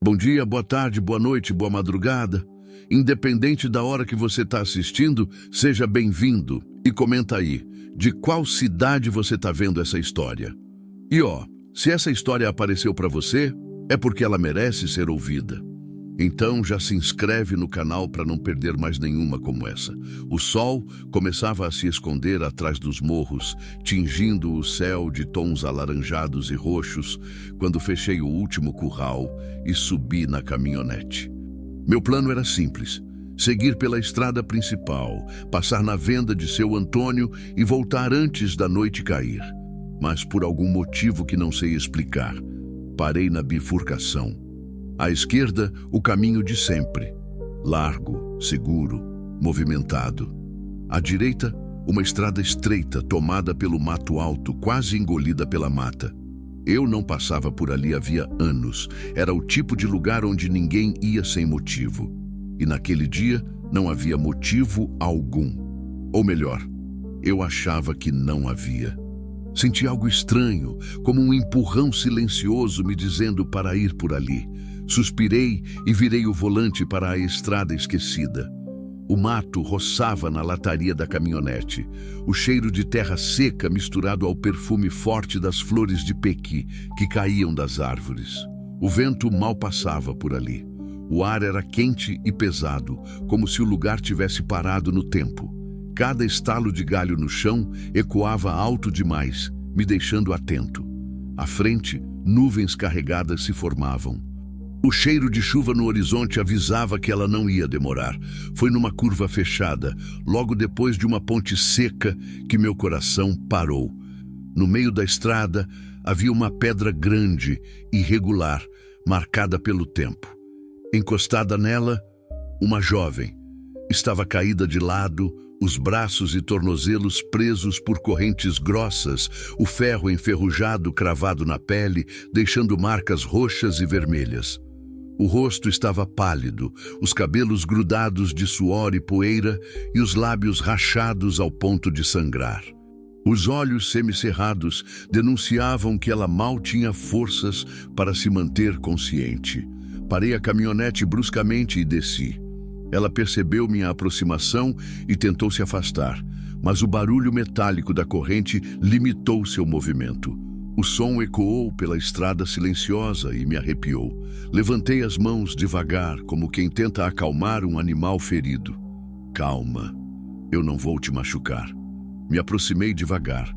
Bom dia, boa tarde, boa noite, boa madrugada. Independente da hora que você está assistindo, seja bem-vindo e comenta aí de qual cidade você está vendo essa história. E se essa história apareceu para você, é porque ela merece ser ouvida. Então já se inscreve no canal para não perder mais nenhuma como essa. O sol começava a se esconder atrás dos morros, tingindo o céu de tons alaranjados e roxos, quando fechei o último curral e subi na caminhonete. Meu plano era simples: seguir pela estrada principal, passar na venda de seu Antônio e voltar antes da noite cair. Mas por algum motivo que não sei explicar, parei na bifurcação. À esquerda, o caminho de sempre, largo, seguro, movimentado. À direita, uma estrada estreita tomada pelo mato alto, quase engolida pela mata. Eu não passava por ali havia anos. Era o tipo de lugar onde ninguém ia sem motivo. E naquele dia não havia motivo algum. Ou melhor, eu achava que não havia. Senti algo estranho, como um empurrão silencioso me dizendo para ir por ali. Suspirei e virei o volante para a estrada esquecida. O mato roçava na lataria da caminhonete. O cheiro de terra seca misturado ao perfume forte das flores de pequi que caíam das árvores. O vento mal passava por ali. O ar era quente e pesado, como se o lugar tivesse parado no tempo. Cada estalo de galho no chão ecoava alto demais, me deixando atento. À frente, nuvens carregadas se formavam. O cheiro de chuva no horizonte avisava que ela não ia demorar. Foi numa curva fechada, logo depois de uma ponte seca, que meu coração parou. No meio da estrada havia uma pedra grande, irregular, marcada pelo tempo. Encostada nela, uma jovem. Estava caída de lado, os braços e tornozelos presos por correntes grossas, o ferro enferrujado cravado na pele, deixando marcas roxas e vermelhas. O rosto estava pálido, os cabelos grudados de suor e poeira e os lábios rachados ao ponto de sangrar. Os olhos semicerrados denunciavam que ela mal tinha forças para se manter consciente. Parei a caminhonete bruscamente e desci. Ela percebeu minha aproximação e tentou se afastar, mas o barulho metálico da corrente limitou seu movimento. O som ecoou pela estrada silenciosa e me arrepiou. Levantei as mãos devagar, como quem tenta acalmar um animal ferido. Calma, eu não vou te machucar. Me aproximei devagar.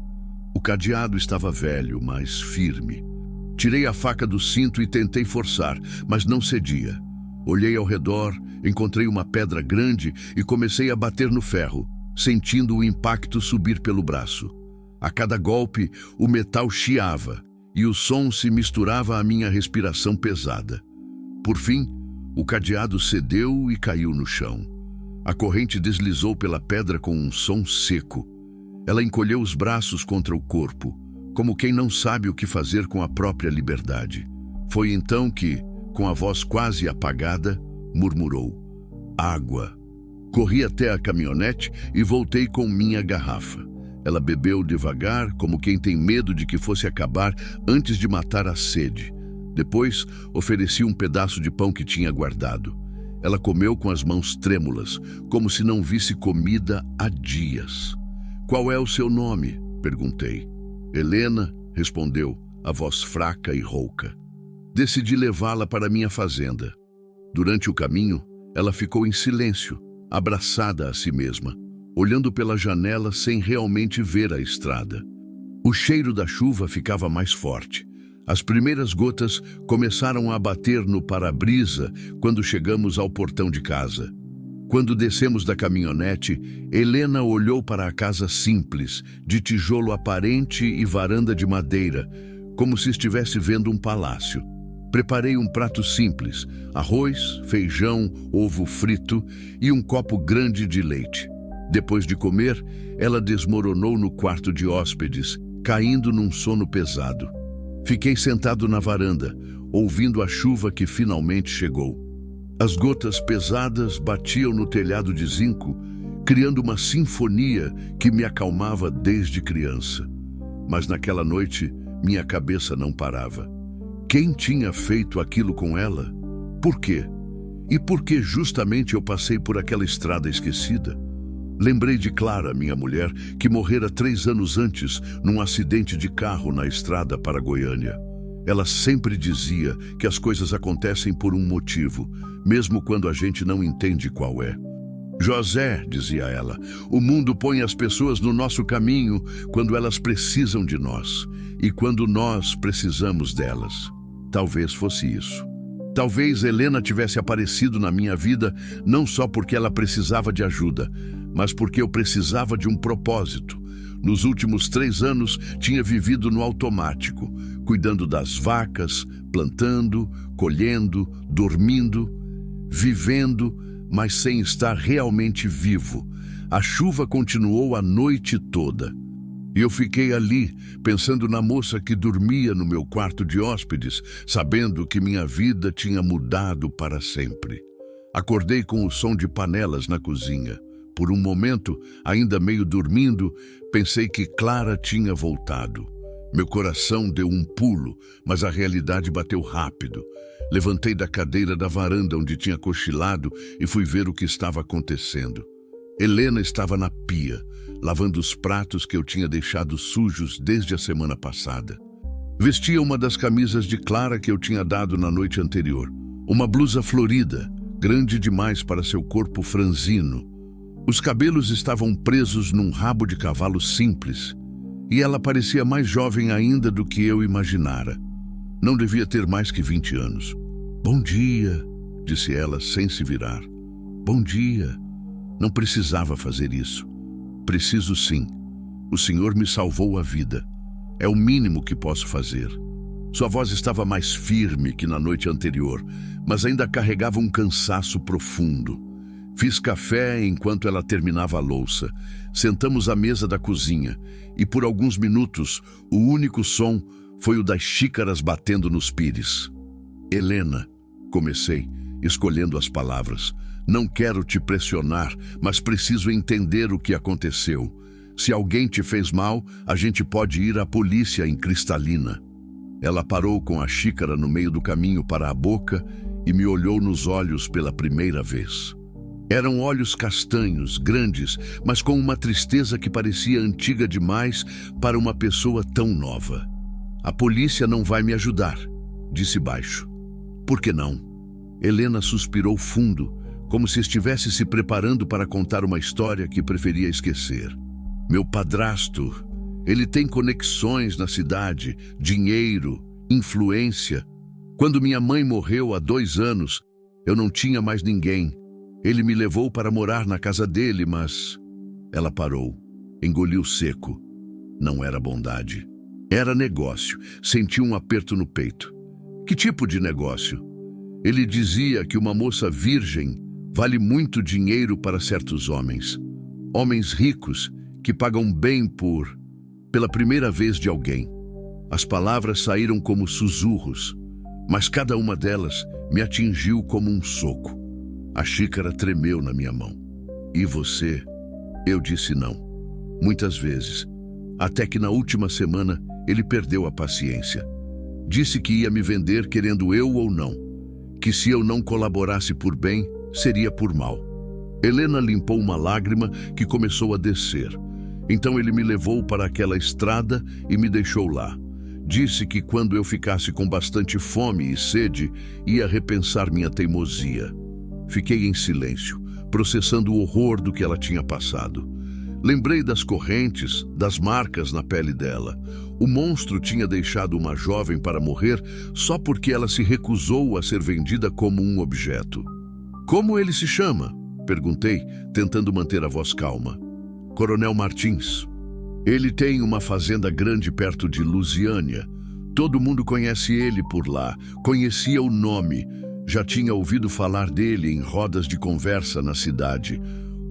O cadeado estava velho, mas firme. Tirei a faca do cinto e tentei forçar, mas não cedia. Olhei ao redor, encontrei uma pedra grande e comecei a bater no ferro, sentindo o impacto subir pelo braço. A cada golpe, o metal chiava e o som se misturava à minha respiração pesada. Por fim, o cadeado cedeu e caiu no chão. A corrente deslizou pela pedra com um som seco. Ela encolheu os braços contra o corpo, como quem não sabe o que fazer com a própria liberdade. Foi então que, com a voz quase apagada, murmurou: "Água." Corri até a caminhonete e voltei com minha garrafa. Ela bebeu devagar, como quem tem medo de que fosse acabar antes de matar a sede. Depois, ofereci um pedaço de pão que tinha guardado. Ela comeu com as mãos trêmulas, como se não visse comida há dias. "Qual é o seu nome?" perguntei. "Helena", respondeu, a voz fraca e rouca. Decidi levá-la para minha fazenda. Durante o caminho, ela ficou em silêncio, abraçada a si mesma, olhando pela janela sem realmente ver a estrada. O cheiro da chuva ficava mais forte. As primeiras gotas começaram a bater no para-brisa quando chegamos ao portão de casa. Quando descemos da caminhonete, Helena olhou para a casa simples, de tijolo aparente e varanda de madeira, como se estivesse vendo um palácio. Preparei um prato simples: arroz, feijão, ovo frito e um copo grande de leite. Depois de comer, ela desmoronou no quarto de hóspedes, caindo num sono pesado. Fiquei sentado na varanda, ouvindo a chuva que finalmente chegou. As gotas pesadas batiam no telhado de zinco, criando uma sinfonia que me acalmava desde criança. Mas naquela noite, minha cabeça não parava. Quem tinha feito aquilo com ela? Por quê? E por que justamente eu passei por aquela estrada esquecida? Lembrei de Clara, minha mulher, que morrera 3 anos antes num acidente de carro na estrada para Goiânia. Ela sempre dizia que as coisas acontecem por um motivo, mesmo quando a gente não entende qual é. José, dizia ela, o mundo põe as pessoas no nosso caminho quando elas precisam de nós e quando nós precisamos delas. Talvez fosse isso. Talvez Helena tivesse aparecido na minha vida não só porque ela precisava de ajuda, mas porque eu precisava de um propósito. Nos últimos 3 anos, tinha vivido no automático, cuidando das vacas, plantando, colhendo, dormindo, vivendo, mas sem estar realmente vivo. A chuva continuou a noite toda. E eu fiquei ali, pensando na moça que dormia no meu quarto de hóspedes, sabendo que minha vida tinha mudado para sempre. Acordei com o som de panelas na cozinha. Por um momento, ainda meio dormindo, pensei que Clara tinha voltado. Meu coração deu um pulo, mas a realidade bateu rápido. Levantei da cadeira da varanda onde tinha cochilado e fui ver o que estava acontecendo. Helena estava na pia, lavando os pratos que eu tinha deixado sujos desde a semana passada. Vestia uma das camisas de Clara que eu tinha dado na noite anterior. Uma blusa florida, grande demais para seu corpo franzino. Os cabelos estavam presos num rabo de cavalo simples, e ela parecia mais jovem ainda do que eu imaginara. Não devia ter mais que 20 anos. "Bom dia", disse ela sem se virar. "Bom dia. Não precisava fazer isso. Preciso sim. O Senhor me salvou a vida. É o mínimo que posso fazer." Sua voz estava mais firme que na noite anterior, mas ainda carregava um cansaço profundo. Fiz café enquanto ela terminava a louça. Sentamos à mesa da cozinha e por alguns minutos o único som foi o das xícaras batendo nos pires. "Helena", comecei, escolhendo as palavras. "Não quero te pressionar, mas preciso entender o que aconteceu. Se alguém te fez mal, a gente pode ir à polícia em Cristalina." Ela parou com a xícara no meio do caminho para a boca e me olhou nos olhos pela primeira vez. Eram olhos castanhos, grandes, mas com uma tristeza que parecia antiga demais para uma pessoa tão nova. "A polícia não vai me ajudar", disse baixo. "Por que não?" Helena suspirou fundo, como se estivesse se preparando para contar uma história que preferia esquecer. "Meu padrasto, ele tem conexões na cidade, dinheiro, influência. Quando minha mãe morreu há 2 anos, eu não tinha mais ninguém. Ele me levou para morar na casa dele, mas..." Ela parou, engoliu seco. Não era bondade. Era negócio. Senti um aperto no peito. "Que tipo de negócio?" "Ele dizia que uma moça virgem vale muito dinheiro para certos homens. Homens ricos que pagam bem pela primeira vez de alguém." As palavras saíram como sussurros, mas cada uma delas me atingiu como um soco. A xícara tremeu na minha mão. "E você?" Eu disse não. Muitas vezes. Até que na última semana ele perdeu a paciência. Disse que ia me vender querendo eu ou não. Que se eu não colaborasse por bem, seria por mal. Helena limpou uma lágrima que começou a descer. Então ele me levou para aquela estrada e me deixou lá. Disse que quando eu ficasse com bastante fome e sede, ia repensar minha teimosia. Fiquei em silêncio, processando o horror do que ela tinha passado. Lembrei das correntes, das marcas na pele dela. O monstro tinha deixado uma jovem para morrer só porque ela se recusou a ser vendida como um objeto. "Como ele se chama?" perguntei, tentando manter a voz calma. "Coronel Martins. Ele tem uma fazenda grande perto de Lusiânia. Todo mundo conhece ele por lá. Conhecia o nome. Já tinha ouvido falar dele em rodas de conversa na cidade.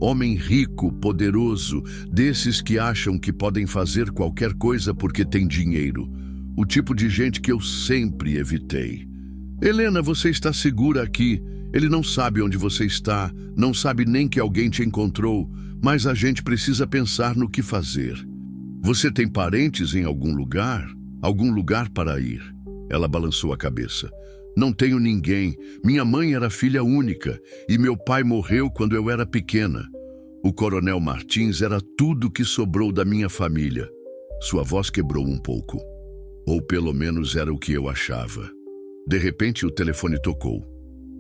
Homem rico, poderoso, desses que acham que podem fazer qualquer coisa porque tem dinheiro. O tipo de gente que eu sempre evitei." "Helena, você está segura aqui. Ele não sabe onde você está, não sabe nem que alguém te encontrou, mas a gente precisa pensar no que fazer. Você tem parentes em algum lugar? Algum lugar para ir?" Ela balançou a cabeça. Não tenho ninguém. Minha mãe era filha única e meu pai morreu quando eu era pequena. O Coronel Martins era tudo que sobrou da minha família. Sua voz quebrou um pouco. Ou pelo menos era o que eu achava. De repente o telefone tocou.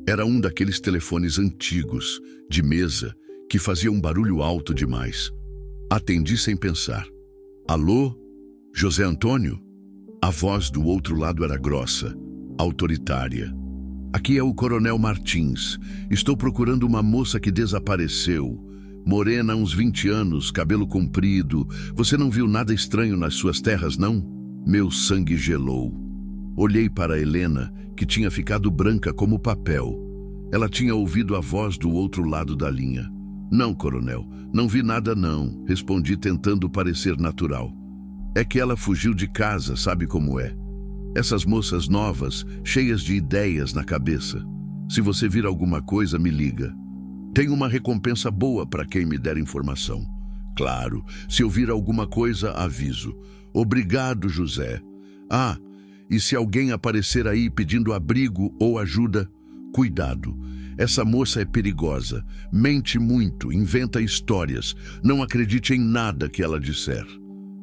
Era um daqueles telefones antigos, de mesa, que fazia um barulho alto demais. Atendi sem pensar. Alô? José Antônio? A voz do outro lado era grossa, autoritária. Aqui é o Coronel Martins. Estou procurando uma moça que desapareceu. Morena, uns 20 anos, cabelo comprido. Você não viu nada estranho nas suas terras, não? Meu sangue gelou. Olhei para Helena, que tinha ficado branca como papel. Ela tinha ouvido a voz do outro lado da linha. Não, coronel, não vi nada não, respondi tentando parecer natural. É que ela fugiu de casa, sabe como é? Essas moças novas, cheias de ideias na cabeça. Se você vir alguma coisa, me liga. Tenho uma recompensa boa para quem me der informação. Claro, se eu vir alguma coisa, aviso. Obrigado, José. Ah, e se alguém aparecer aí pedindo abrigo ou ajuda, cuidado. Essa moça é perigosa, mente muito, inventa histórias. Não acredite em nada que ela disser.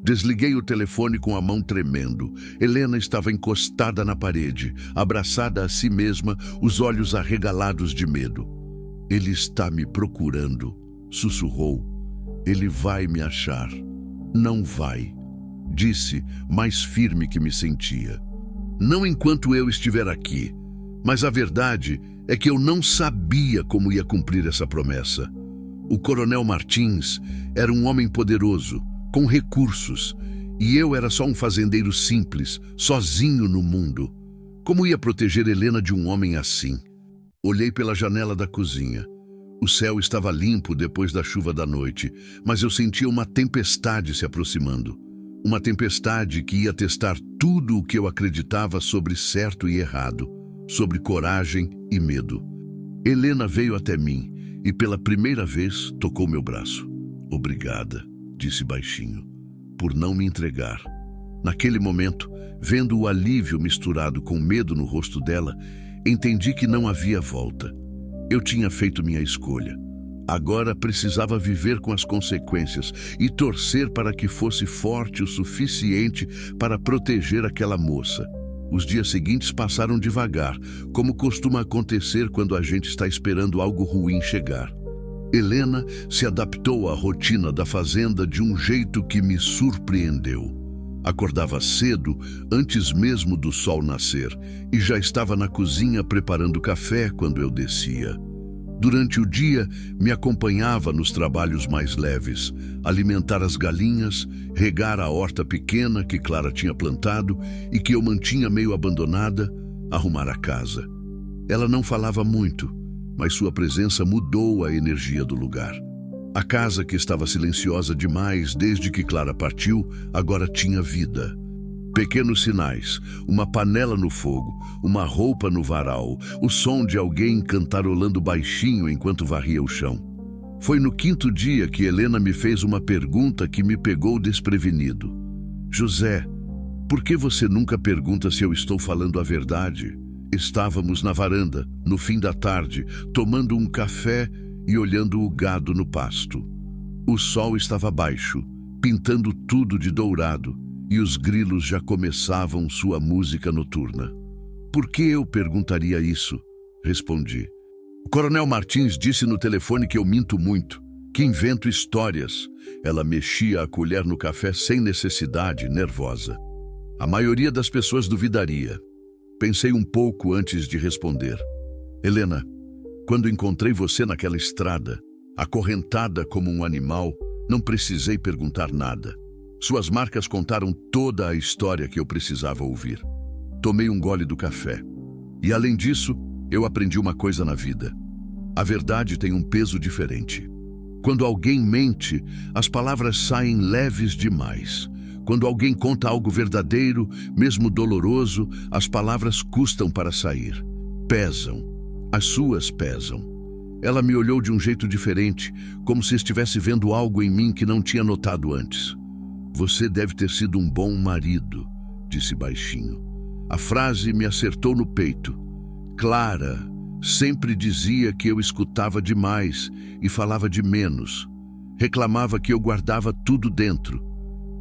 Desliguei o telefone com a mão tremendo. Helena estava encostada na parede, abraçada a si mesma, os olhos arregalados de medo. Ele está me procurando, sussurrou. Ele vai me achar. Não vai, disse, mais firme que me sentia. Não enquanto eu estiver aqui. Mas a verdade é que eu não sabia como ia cumprir essa promessa. O Coronel Martins era um homem poderoso, com recursos, e eu era só um fazendeiro simples, sozinho no mundo. Como ia proteger Helena de um homem assim? Olhei pela janela da cozinha. O céu estava limpo depois da chuva da noite, mas eu sentia uma tempestade se aproximando. Uma tempestade que ia testar tudo o que eu acreditava sobre certo e errado, sobre coragem e medo. Helena veio até mim e pela primeira vez tocou meu braço. Obrigada, disse baixinho, por não me entregar. Naquele momento, vendo o alívio misturado com medo no rosto dela, entendi que não havia volta. Eu tinha feito minha escolha. Agora precisava viver com as consequências e torcer para que fosse forte o suficiente para proteger aquela moça. Os dias seguintes passaram devagar, como costuma acontecer quando a gente está esperando algo ruim chegar. Helena se adaptou à rotina da fazenda de um jeito que me surpreendeu. Acordava cedo, antes mesmo do sol nascer, e já estava na cozinha preparando café quando eu descia. Durante o dia, me acompanhava nos trabalhos mais leves, alimentar as galinhas, regar a horta pequena que Clara tinha plantado e que eu mantinha meio abandonada, arrumar a casa. Ela não falava muito, mas sua presença mudou a energia do lugar. A casa, que estava silenciosa demais desde que Clara partiu, agora tinha vida. Pequenos sinais, uma panela no fogo, uma roupa no varal, o som de alguém cantarolando baixinho enquanto varria o chão. Foi no 5º dia que Helena me fez uma pergunta que me pegou desprevenido. José, por que você nunca pergunta se eu estou falando a verdade? Estávamos na varanda, no fim da tarde, tomando um café e olhando o gado no pasto. O sol estava baixo, pintando tudo de dourado, e os grilos já começavam sua música noturna. Por que eu perguntaria isso? Respondi. O Coronel Martins disse no telefone que eu minto muito, que invento histórias. Ela mexia a colher no café sem necessidade, nervosa. A maioria das pessoas duvidaria. Pensei um pouco antes de responder. Helena, quando encontrei você naquela estrada, acorrentada como um animal, não precisei perguntar nada. Suas marcas contaram toda a história que eu precisava ouvir. Tomei um gole do café. E além disso, eu aprendi uma coisa na vida. A verdade tem um peso diferente. Quando alguém mente, as palavras saem leves demais. Quando alguém conta algo verdadeiro, mesmo doloroso, as palavras custam para sair. Pesam. As suas pesam. Ela me olhou de um jeito diferente, como se estivesse vendo algo em mim que não tinha notado antes. Você deve ter sido um bom marido, disse baixinho. A frase me acertou no peito. Clara sempre dizia que eu escutava demais e falava de menos. Reclamava que eu guardava tudo dentro.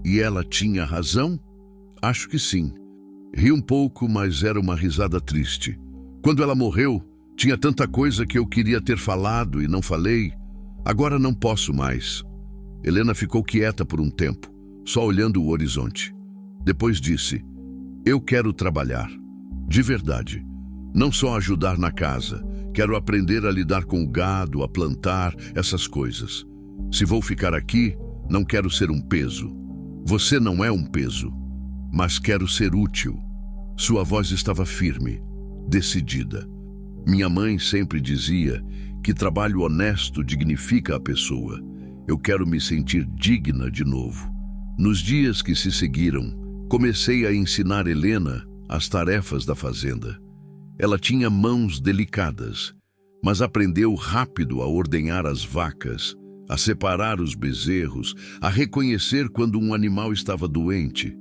E ela tinha razão? Acho que sim. Ri um pouco, mas era uma risada triste. Quando ela morreu, tinha tanta coisa que eu queria ter falado e não falei. Agora não posso mais. Helena ficou quieta por um tempo, só olhando o horizonte. Depois disse: eu quero trabalhar. De verdade. Não só ajudar na casa. Quero aprender a lidar com o gado, a plantar, essas coisas. Se vou ficar aqui, não quero ser um peso. Você não é um peso, mas quero ser útil. Sua voz estava firme, decidida. Minha mãe sempre dizia que trabalho honesto dignifica a pessoa. Eu quero me sentir digna de novo. Nos dias que se seguiram, comecei a ensinar Helena as tarefas da fazenda. Ela tinha mãos delicadas, mas aprendeu rápido a ordenhar as vacas, a separar os bezerros, a reconhecer quando um animal estava doente.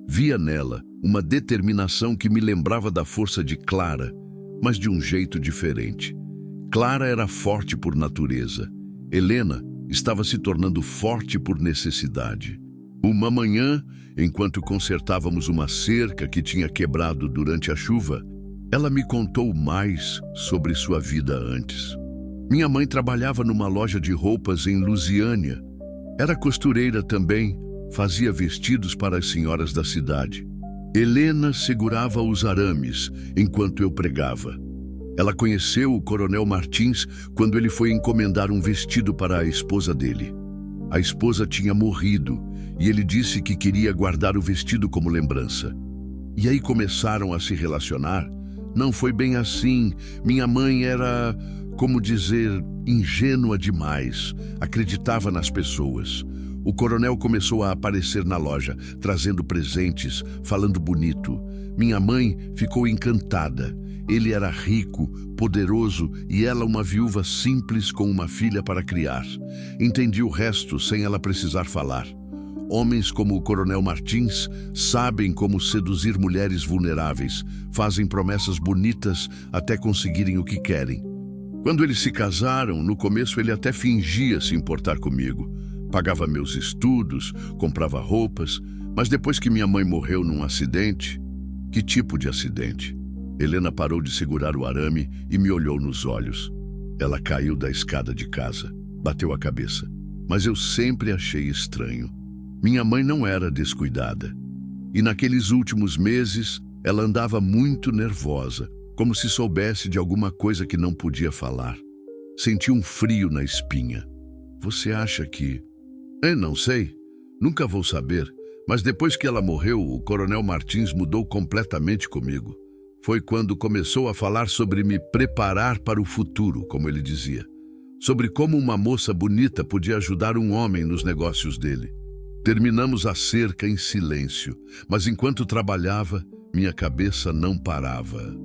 Via nela uma determinação que me lembrava da força de Clara, mas de um jeito diferente. Clara era forte por natureza. Helena estava se tornando forte por necessidade. Uma manhã, enquanto consertávamos uma cerca que tinha quebrado durante a chuva, ela me contou mais sobre sua vida antes. Minha mãe trabalhava numa loja de roupas em Lusiânia. Era costureira também, fazia vestidos para as senhoras da cidade. Helena segurava os arames enquanto eu pregava. Ela conheceu o Coronel Martins quando ele foi encomendar um vestido para a esposa dele. A esposa tinha morrido e ele disse que queria guardar o vestido como lembrança. E aí começaram a se relacionar. Não foi bem assim. Minha mãe era, como dizer, ingênua demais. Acreditava nas pessoas. O coronel começou a aparecer na loja, trazendo presentes, falando bonito. Minha mãe ficou encantada. Ele era rico, poderoso e ela uma viúva simples com uma filha para criar. Entendi o resto sem ela precisar falar. Homens como o Coronel Martins sabem como seduzir mulheres vulneráveis, fazem promessas bonitas até conseguirem o que querem. Quando eles se casaram, no começo ele até fingia se importar comigo. Pagava meus estudos, comprava roupas, mas depois que minha mãe morreu num acidente... Que tipo de acidente? Helena parou de segurar o arame e me olhou nos olhos. Ela caiu da escada de casa, bateu a cabeça. Mas eu sempre achei estranho. Minha mãe não era descuidada. E naqueles últimos meses, ela andava muito nervosa, como se soubesse de alguma coisa que não podia falar. Senti um frio na espinha. Você acha que... Não sei. Nunca vou saber. Mas depois que ela morreu, o Coronel Martins mudou completamente comigo. Foi quando começou a falar sobre me preparar para o futuro, como ele dizia. Sobre como uma moça bonita podia ajudar um homem nos negócios dele. Terminamos a cerca em silêncio, mas enquanto trabalhava, minha cabeça não parava.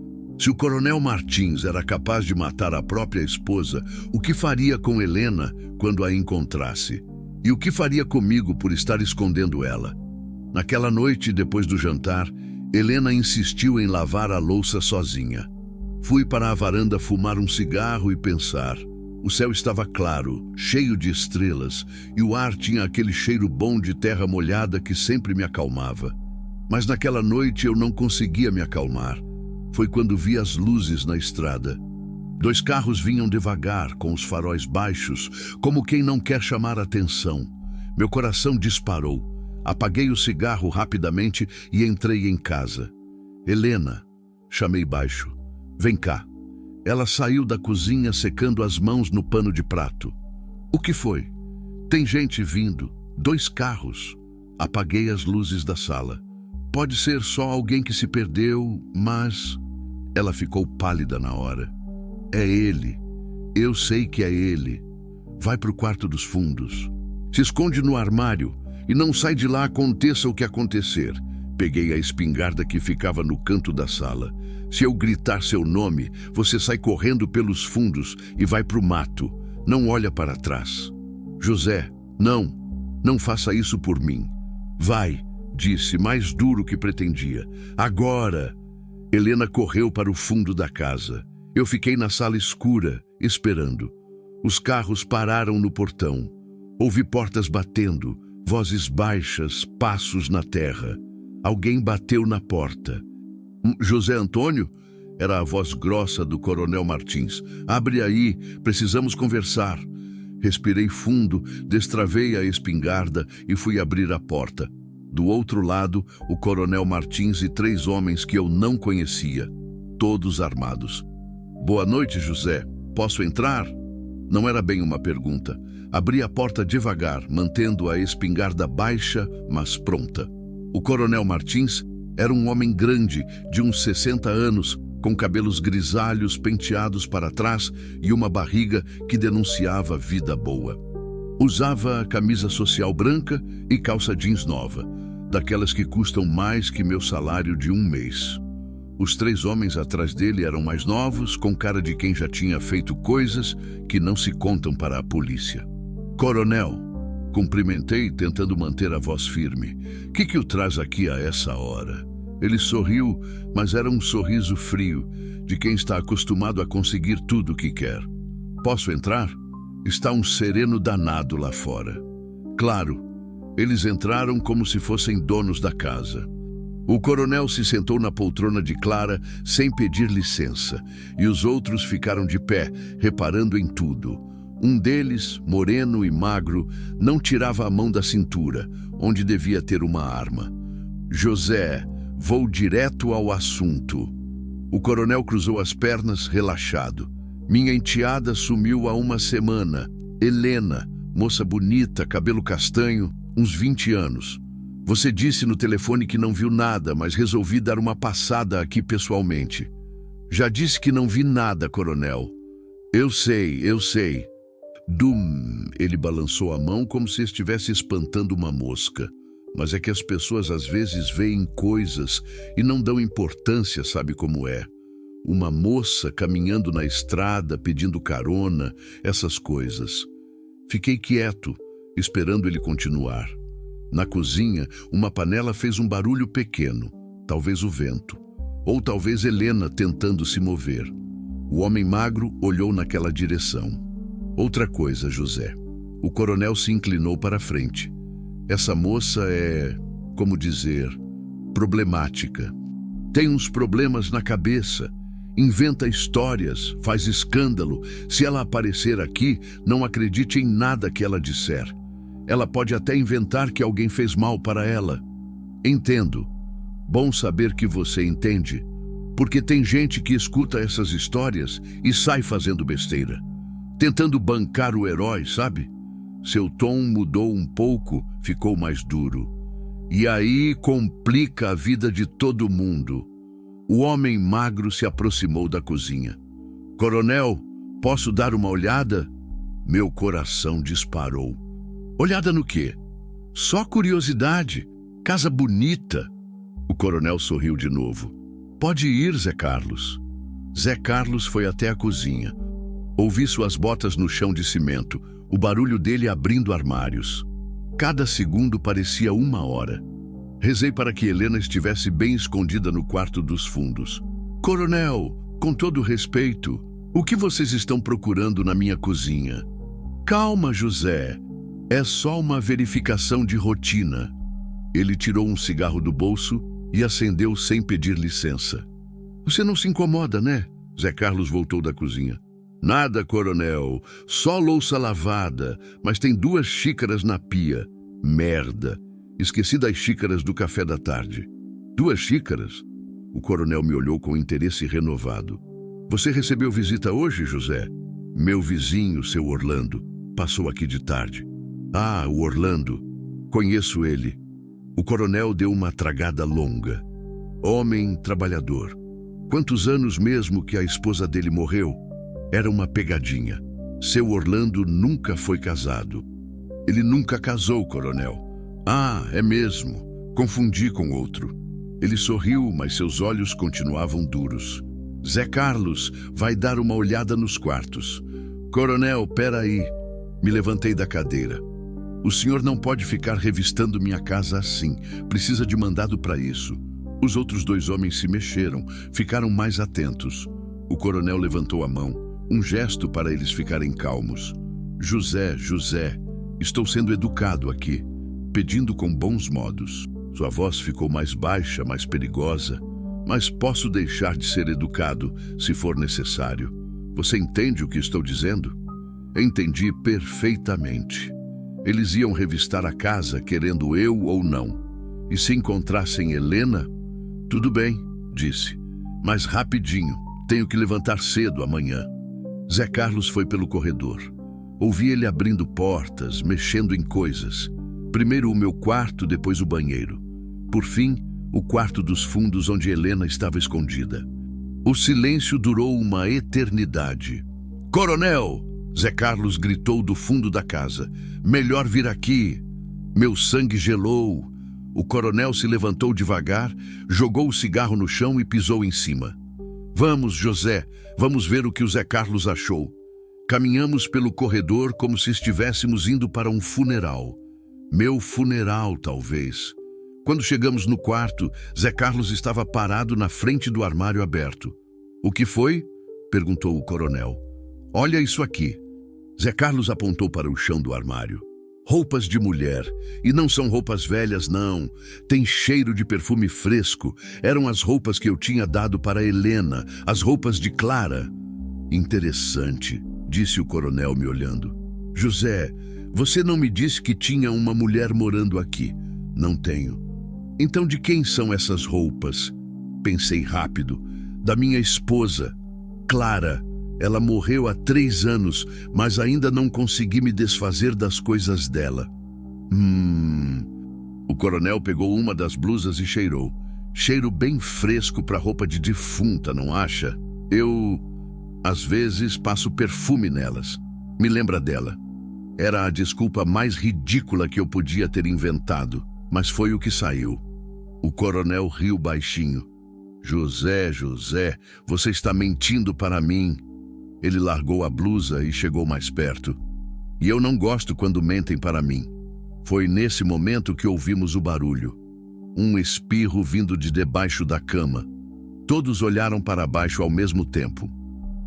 Se o Coronel Martins era capaz de matar a própria esposa, o que faria com Helena quando a encontrasse? E o que faria comigo por estar escondendo ela? Naquela noite, depois do jantar, Helena insistiu em lavar a louça sozinha. Fui para a varanda fumar um cigarro e pensar. O céu estava claro, cheio de estrelas, e o ar tinha aquele cheiro bom de terra molhada que sempre me acalmava. Mas naquela noite eu não conseguia me acalmar. Foi quando vi as luzes na estrada. 2 carros vinham devagar, com os faróis baixos, como quem não quer chamar atenção. Meu coração disparou. Apaguei o cigarro rapidamente e entrei em casa. Helena, chamei baixo. Vem cá. Ela saiu da cozinha secando as mãos no pano de prato. O que foi? Tem gente vindo. 2 carros. Apaguei as luzes da sala. Pode ser só alguém que se perdeu, mas... Ela ficou pálida na hora. É ele. Eu sei que é ele. Vai para o quarto dos fundos. Se esconde no armário e não sai de lá, aconteça o que acontecer. Peguei a espingarda que ficava no canto da sala. Se eu gritar seu nome, você sai correndo pelos fundos e vai para o mato. Não olha para trás. José, não faça isso por mim. Vai, disse, mais duro que pretendia. Agora! Helena correu para o fundo da casa. Eu fiquei na sala escura, esperando. Os carros pararam no portão. Ouvi portas batendo, vozes baixas, passos na terra. Alguém bateu na porta. José Antônio? Era a voz grossa do Coronel Martins. Abre aí, precisamos conversar. Respirei fundo, destravei a espingarda e fui abrir a porta. Do outro lado, o Coronel Martins e 3 homens que eu não conhecia, todos armados. Boa noite, José. Posso entrar? Não era bem uma pergunta. Abri a porta devagar, mantendo a espingarda baixa, mas pronta. O Coronel Martins era um homem grande, de uns 60 anos, com cabelos grisalhos penteados para trás e uma barriga que denunciava vida boa. Usava camisa social branca e calça jeans nova, daquelas que custam mais que meu salário de um mês. Os 3 homens atrás dele eram mais novos, com cara de quem já tinha feito coisas que não se contam para a polícia. Coronel, cumprimentei, tentando manter a voz firme. Que o traz aqui a essa hora? Ele sorriu, mas era um sorriso frio, de quem está acostumado a conseguir tudo o que quer. Posso entrar? Está um sereno danado lá fora. Claro, eles entraram como se fossem donos da casa. O coronel se sentou na poltrona de Clara sem pedir licença, e os outros ficaram de pé, reparando em tudo. Um deles, moreno e magro, não tirava a mão da cintura, onde devia ter uma arma. José, vou direto ao assunto. O coronel cruzou as pernas, relaxado. Minha enteada sumiu há uma semana. Helena, moça bonita, cabelo castanho, uns 20 anos. Você disse no telefone que não viu nada, mas resolvi dar uma passada aqui pessoalmente. Já disse que não vi nada, coronel. Eu sei. Dum! Ele balançou a mão como se estivesse espantando uma mosca. Mas é que as pessoas às vezes veem coisas e não dão importância, sabe como é? Uma moça caminhando na estrada, pedindo carona, essas coisas. Fiquei quieto, esperando ele continuar. Na cozinha, uma panela fez um barulho pequeno, talvez o vento, ou talvez Helena tentando se mover. O homem magro olhou naquela direção. Outra coisa, José. O coronel se inclinou para a frente. Essa moça é, como dizer, problemática. Tem uns problemas na cabeça. Inventa histórias, faz escândalo. Se ela aparecer aqui, não acredite em nada que ela disser. Ela pode até inventar que alguém fez mal para ela. Entendo. Bom saber que você entende. Porque tem gente que escuta essas histórias e sai fazendo besteira. Tentando bancar o herói, sabe? Seu tom mudou um pouco, ficou mais duro. E aí complica a vida de todo mundo. O homem magro se aproximou da cozinha. Coronel, posso dar uma olhada? Meu coração disparou. Olhada no quê? Só curiosidade. Casa bonita. O coronel sorriu de novo. Pode ir, Zé Carlos. Zé Carlos foi até a cozinha. Ouvi suas botas no chão de cimento, o barulho dele abrindo armários. Cada segundo parecia 1 hora. Rezei para que Helena estivesse bem escondida no quarto dos fundos. Coronel, com todo respeito, o que vocês estão procurando na minha cozinha? Calma, José. É só uma verificação de rotina. Ele tirou um cigarro do bolso e acendeu sem pedir licença. Você não se incomoda, né? Zé Carlos voltou da cozinha. Nada, coronel. Só louça lavada, mas tem 2 xícaras na pia. Merda. Esqueci das xícaras do café da tarde. 2 xícaras? O coronel me olhou com interesse renovado. Você recebeu visita hoje, José? Meu vizinho, seu Orlando, passou aqui de tarde. Ah, o Orlando. Conheço ele. O coronel deu uma tragada longa. Homem trabalhador. Quantos anos mesmo que a esposa dele morreu? Era uma pegadinha. Seu Orlando nunca foi casado. Ele nunca casou, coronel. Ah, é mesmo. Confundi com outro. Ele sorriu, mas seus olhos continuavam duros. Zé Carlos, vai dar uma olhada nos quartos. Coronel, peraí. Me levantei da cadeira. O senhor não pode ficar revistando minha casa assim. Precisa de mandado para isso. Os outros 2 homens se mexeram, ficaram mais atentos. O coronel levantou a mão, um gesto para eles ficarem calmos. José, José, estou sendo educado aqui, pedindo com bons modos. Sua voz ficou mais baixa, mais perigosa. Mas posso deixar de ser educado, se for necessário. Você entende o que estou dizendo? Entendi perfeitamente. Eles iam revistar a casa, querendo eu ou não. E se encontrassem Helena? Tudo bem, disse. Mas rapidinho, tenho que levantar cedo amanhã. Zé Carlos foi pelo corredor. Ouvi ele abrindo portas, mexendo em coisas. Primeiro o meu quarto, depois o banheiro. Por fim, o quarto dos fundos onde Helena estava escondida. O silêncio durou uma eternidade. Coronel! Zé Carlos gritou do fundo da casa. Melhor vir aqui. Meu sangue gelou. O coronel se levantou devagar, jogou o cigarro no chão e pisou em cima. Vamos, José, vamos ver o que o Zé Carlos achou. Caminhamos pelo corredor como se estivéssemos indo para um funeral. Meu funeral, talvez. Quando chegamos no quarto, Zé Carlos estava parado na frente do armário aberto. O que foi? Perguntou o coronel. Olha isso aqui. Zé Carlos apontou para o chão do armário. Roupas de mulher. E não são roupas velhas, não. Tem cheiro de perfume fresco. Eram as roupas que eu tinha dado para Helena, as roupas de Clara. Interessante, disse o coronel me olhando. José, você não me disse que tinha uma mulher morando aqui. Não tenho. Então de quem são essas roupas? Pensei rápido. Da minha esposa, Clara. Ela morreu há 3 anos, mas ainda não consegui me desfazer das coisas dela. O coronel pegou uma das blusas e cheirou. Cheiro bem fresco para roupa de defunta, não acha? Eu, às vezes, passo perfume nelas. Me lembra dela. Era a desculpa mais ridícula que eu podia ter inventado, mas foi o que saiu. O coronel riu baixinho. José, José, você está mentindo para mim. Ele largou a blusa e chegou mais perto. E eu não gosto quando mentem para mim. Foi nesse momento que ouvimos o barulho. Um espirro vindo de debaixo da cama. Todos olharam para baixo ao mesmo tempo.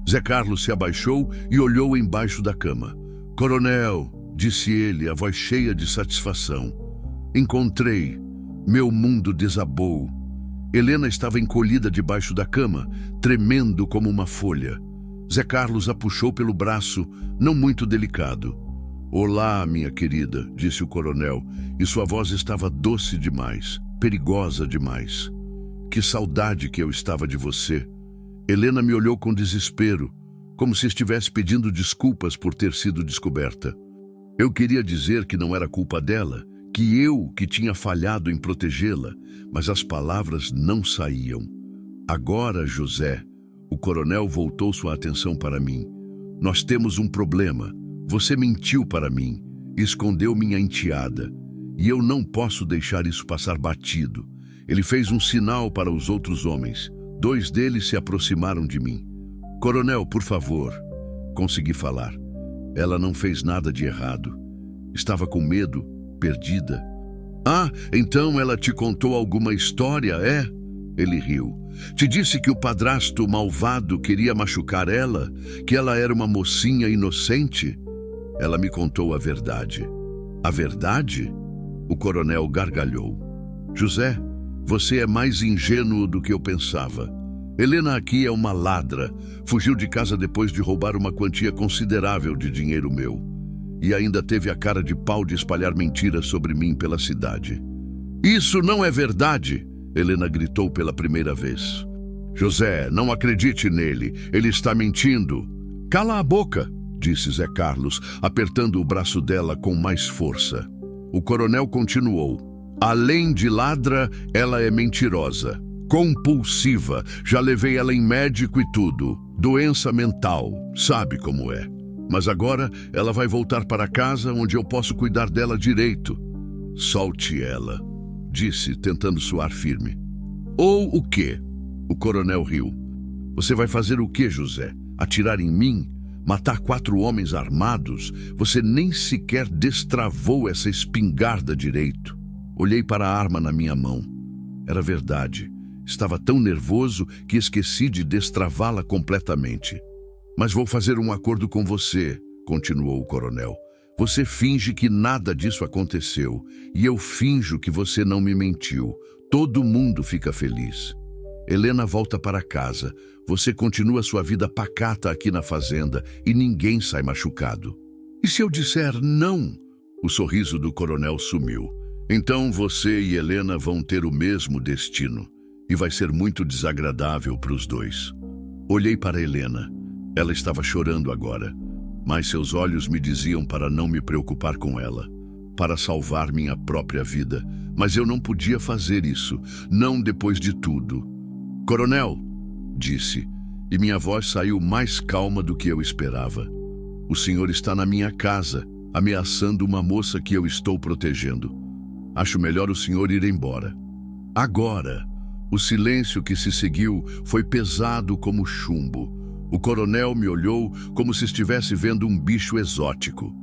Zé Carlos se abaixou e olhou embaixo da cama. Coronel, disse ele, a voz cheia de satisfação. Encontrei. Meu mundo desabou. Helena estava encolhida debaixo da cama, tremendo como uma folha. Zé Carlos a puxou pelo braço, não muito delicado. Olá, minha querida, disse o coronel, e sua voz estava doce demais, perigosa demais. Que saudade que eu estava de você. Helena me olhou com desespero, como se estivesse pedindo desculpas por ter sido descoberta. Eu queria dizer que não era culpa dela, que eu que tinha falhado em protegê-la, mas as palavras não saíam. Agora, José, o coronel voltou sua atenção para mim. Nós temos um problema. Você mentiu para mim, escondeu minha enteada, e eu não posso deixar isso passar batido. Ele fez um sinal para os outros homens. 2 deles se aproximaram de mim. Coronel, por favor. Consegui falar. Ela não fez nada de errado. Estava com medo, perdida. Ah, então ela te contou alguma história, é? Ele riu. Te disse que o padrasto malvado queria machucar ela, que ela era uma mocinha inocente? Ela me contou a verdade. A verdade? O coronel gargalhou. José, você é mais ingênuo do que eu pensava. Helena aqui é uma ladra. Fugiu de casa depois de roubar uma quantia considerável de dinheiro meu. E ainda teve a cara de pau de espalhar mentiras sobre mim pela cidade. Isso não é verdade! Helena gritou pela primeira vez. José, não acredite nele. Ele está mentindo. Cala a boca, disse Zé Carlos, apertando o braço dela com mais força. O coronel continuou. Além de ladra, ela é mentirosa. Compulsiva. Já levei ela em médico e tudo. Doença mental. Sabe como é. Mas agora ela vai voltar para casa onde eu posso cuidar dela direito. Solte ela, disse, tentando soar firme. Ou o quê? O coronel riu. Você vai fazer o quê, José? Atirar em mim? Matar 4 homens armados? Você nem sequer destravou essa espingarda direito. Olhei para a arma na minha mão. Era verdade. Estava tão nervoso que esqueci de destravá-la completamente. Mas vou fazer um acordo com você, continuou o coronel. Você finge que nada disso aconteceu e eu finjo que você não me mentiu. Todo mundo fica feliz. Helena volta para casa. Você continua sua vida pacata aqui na fazenda e ninguém sai machucado. E se eu disser não? O sorriso do coronel sumiu. Então você e Helena vão ter o mesmo destino e vai ser muito desagradável para os dois. Olhei para Helena. Ela estava chorando agora, mas seus olhos me diziam para não me preocupar com ela, para salvar minha própria vida. Mas eu não podia fazer isso, não depois de tudo. Coronel, disse, e minha voz saiu mais calma do que eu esperava. O senhor está na minha casa, ameaçando uma moça que eu estou protegendo. Acho melhor o senhor ir embora. Agora, o silêncio que se seguiu foi pesado como chumbo. O coronel me olhou como se estivesse vendo um bicho exótico.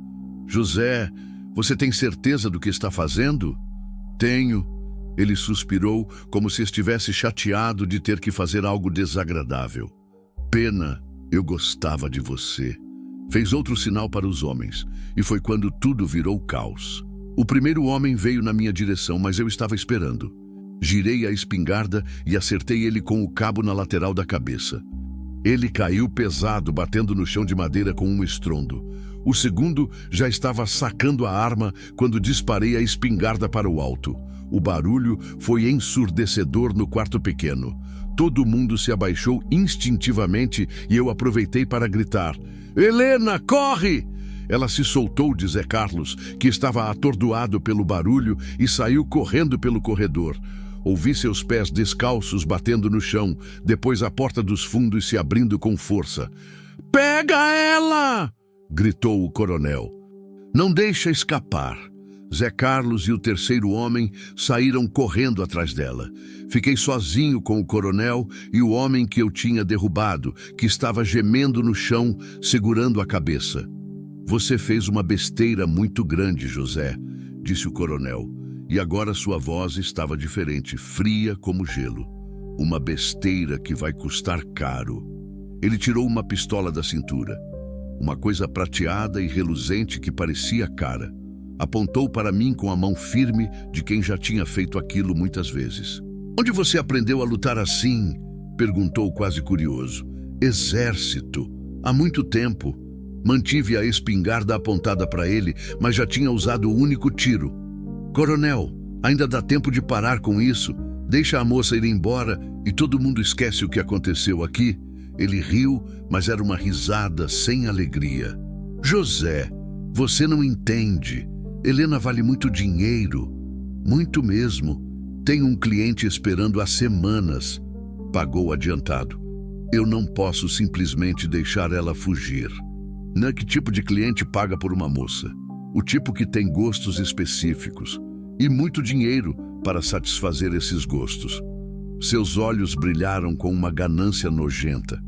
José, você tem certeza do que está fazendo? Tenho. Ele suspirou como se estivesse chateado de ter que fazer algo desagradável. Pena, eu gostava de você. Fez outro sinal para os homens, e foi quando tudo virou caos. O primeiro homem veio na minha direção, mas eu estava esperando. Girei a espingarda e acertei ele com o cabo na lateral da cabeça. Ele caiu pesado, batendo no chão de madeira com um estrondo. O segundo já estava sacando a arma quando disparei a espingarda para o alto. O barulho foi ensurdecedor no quarto pequeno. Todo mundo se abaixou instintivamente e eu aproveitei para gritar: Helena, corre! Ela se soltou de Zé Carlos, que estava atordoado pelo barulho, e saiu correndo pelo corredor. Ouvi seus pés descalços batendo no chão, depois a porta dos fundos se abrindo com força. Pega ela! Gritou o coronel. Não deixa escapar. Zé Carlos e o terceiro homem saíram correndo atrás dela. Fiquei sozinho com o coronel e o homem que eu tinha derrubado, que estava gemendo no chão, segurando a cabeça. Você fez uma besteira muito grande, José, disse o coronel. E agora sua voz estava diferente, fria como gelo. Uma besteira que vai custar caro. Ele tirou uma pistola da cintura. Uma coisa prateada e reluzente que parecia cara. Apontou para mim com a mão firme de quem já tinha feito aquilo muitas vezes. Onde você aprendeu a lutar assim? Perguntou quase curioso. Exército. Há muito tempo. Mantive a espingarda apontada para ele, mas já tinha usado o único tiro. Coronel, ainda dá tempo de parar com isso. Deixa a moça ir embora e todo mundo esquece o que aconteceu aqui. Ele riu, mas era uma risada sem alegria. José, você não entende. Helena vale muito dinheiro. Muito mesmo. Tem um cliente esperando há semanas. Pagou adiantado. Eu não posso simplesmente deixar ela fugir. Não é que tipo de cliente paga por uma moça? O tipo que tem gostos específicos e muito dinheiro para satisfazer esses gostos. Seus olhos brilharam com uma ganância nojenta.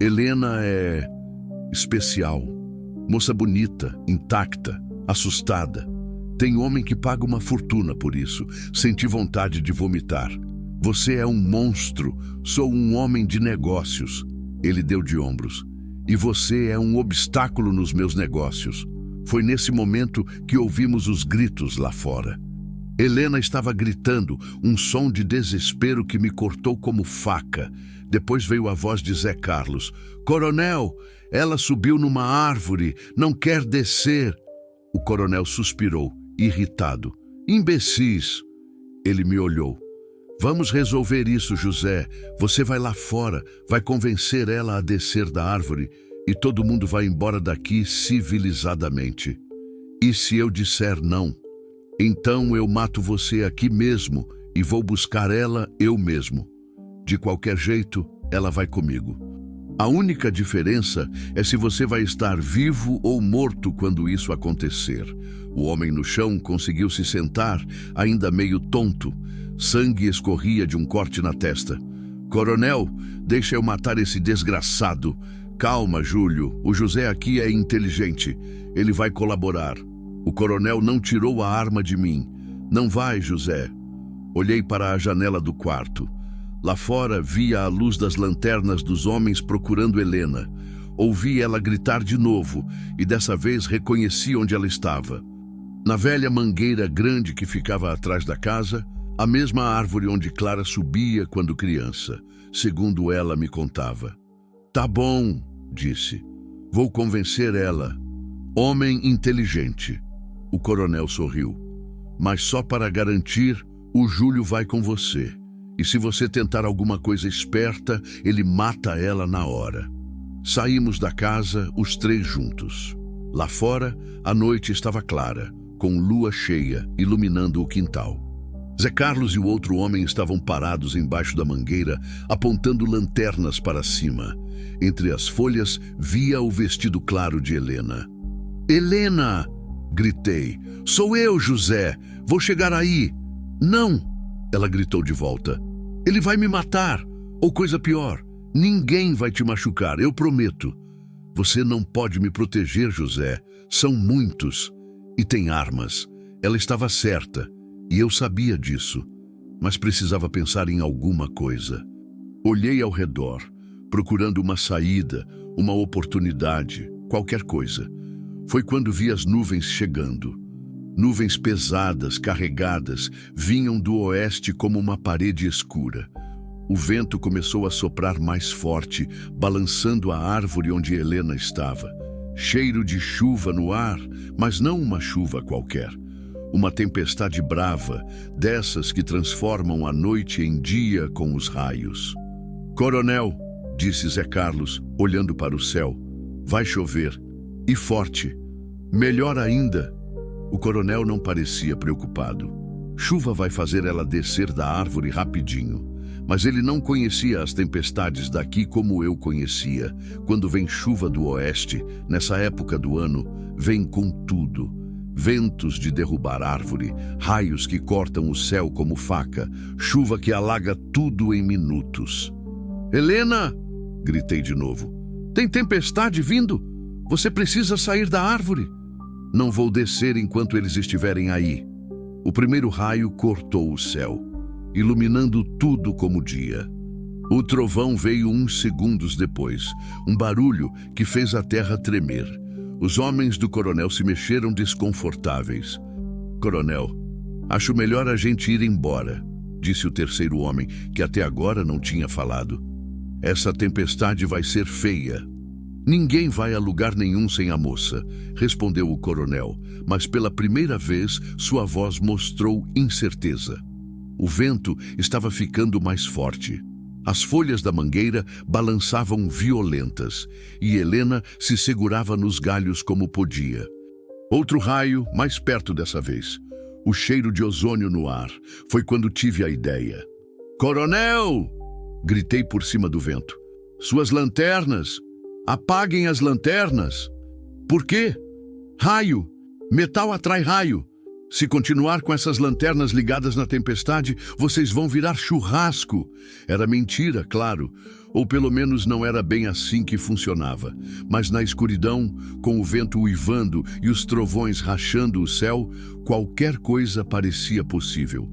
Helena é especial. Moça bonita, intacta, assustada. Tem homem que paga uma fortuna por isso. Senti vontade de vomitar. Você é um monstro. Sou um homem de negócios. Ele deu de ombros. E você é um obstáculo nos meus negócios. Foi nesse momento que ouvimos os gritos lá fora. Helena estava gritando, um som de desespero que me cortou como faca. Depois veio a voz de Zé Carlos. Coronel, ela subiu numa árvore, não quer descer. O coronel suspirou, irritado. Imbecis. Ele me olhou. Vamos resolver isso, José. Você vai lá fora, vai convencer ela a descer da árvore e todo mundo vai embora daqui civilizadamente. E se eu disser não? Então eu mato você aqui mesmo e vou buscar ela eu mesmo. De qualquer jeito, ela vai comigo. A única diferença é se você vai estar vivo ou morto quando isso acontecer. O homem no chão conseguiu se sentar, ainda meio tonto. Sangue escorria de um corte na testa. Coronel, deixa eu matar esse desgraçado. Calma, Júlio. O José aqui é inteligente. Ele vai colaborar. O coronel não tirou a arma de mim. Não vai, José. Olhei para a janela do quarto. Lá fora, via a luz das lanternas dos homens procurando Helena. Ouvi ela gritar de novo e dessa vez reconheci onde ela estava. Na velha mangueira grande que ficava atrás da casa, a mesma árvore onde Clara subia quando criança, segundo ela me contava. Tá bom, disse. Vou convencer ela. Homem inteligente. O coronel sorriu. Mas só para garantir, o Júlio vai com você. E se você tentar alguma coisa esperta, ele mata ela na hora. Saímos da casa, os três juntos. Lá fora, a noite estava clara, com lua cheia, iluminando o quintal. Zé Carlos e o outro homem estavam parados embaixo da mangueira, apontando lanternas para cima. Entre as folhas, via o vestido claro de Helena. Helena! Gritei. Sou eu, José! Vou chegar aí! Não! Ela gritou de volta. Ele vai me matar! Ou coisa pior, ninguém vai te machucar, eu prometo. Você não pode me proteger, José. São muitos. E tem armas. Ela estava certa. E eu sabia disso, mas precisava pensar em alguma coisa. Olhei ao redor, procurando uma saída, uma oportunidade, qualquer coisa. Foi quando vi as nuvens chegando. Nuvens pesadas, carregadas, vinham do oeste como uma parede escura. O vento começou a soprar mais forte, balançando a árvore onde Helena estava. Cheiro de chuva no ar, mas não uma chuva qualquer. Uma tempestade brava, dessas que transformam a noite em dia com os raios. Coronel, disse Zé Carlos, olhando para o céu, vai chover. E forte. Melhor ainda. O coronel não parecia preocupado. Chuva vai fazer ela descer da árvore rapidinho. Mas ele não conhecia as tempestades daqui como eu conhecia. Quando vem chuva do oeste, nessa época do ano, vem com tudo. Ventos de derrubar árvore, raios que cortam o céu como faca, chuva que alaga tudo em minutos. Helena! Gritei de novo. Tem tempestade vindo? Você precisa sair da árvore. Não vou descer enquanto eles estiverem aí. O primeiro raio cortou o céu, iluminando tudo como dia. O trovão veio uns segundos depois, um barulho que fez a terra tremer. Os homens do coronel se mexeram desconfortáveis. Coronel, acho melhor a gente ir embora, disse o terceiro homem, que até agora não tinha falado. Essa tempestade vai ser feia. Ninguém vai a lugar nenhum sem a moça, respondeu o coronel, mas pela primeira vez sua voz mostrou incerteza. O vento estava ficando mais forte. As folhas da mangueira balançavam violentas e Helena se segurava nos galhos como podia. Outro raio, mais perto dessa vez. O cheiro de ozônio no ar. Foi quando tive a ideia. Coronel! Gritei por cima do vento. Suas lanternas! Apaguem as lanternas! Por quê? Raio! Metal atrai raio! Se continuar com essas lanternas ligadas na tempestade, vocês vão virar churrasco. Era mentira, claro. Ou pelo menos não era bem assim que funcionava. Mas na escuridão, com o vento uivando e os trovões rachando o céu, qualquer coisa parecia possível.